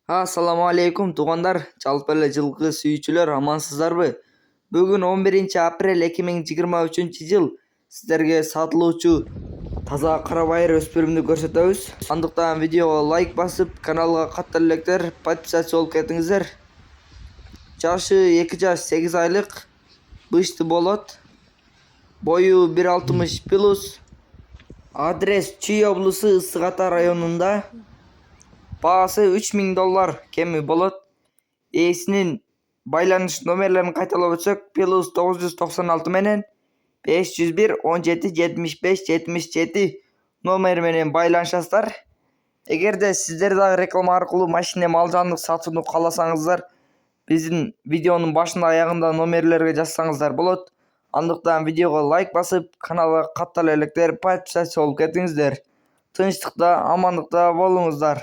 Assalamu alaikum туугандар, жалпы эле жылкы сүйүүчүлөр, амансыздарбы? Бүгүн 11 апрель 2023-жыл сиздерге сатылуучу таза кара байыр өспүрүмдү көрсөтөбүз. Андыктан видеого лайк басып, каналга каттар электер подписчи болуп кетиңиздер. Жашы 2 жаш 8 айлык, бышты болот. Бою 1,60 плюс. Адрес Чүй облусу Ысык Ата районунда. Баасы $3000 кеми болот. Ээсинин байланыш номерлерин кайталап өтсөк, плюс 996 менен 501 17 75 77 номер менен байланышасыздар. Эгерде сиздер дагы реклама аркылуу машина мал жандык сатууну кааласаңыздар, биздин видеонун башында аягында номерлерге жазсаңыздар болот. Андыктан видеого лайк басып, каналга каттала электер подписчи болуп кетиңиздер. Тынчтыкта, амандыкта болуңуздар.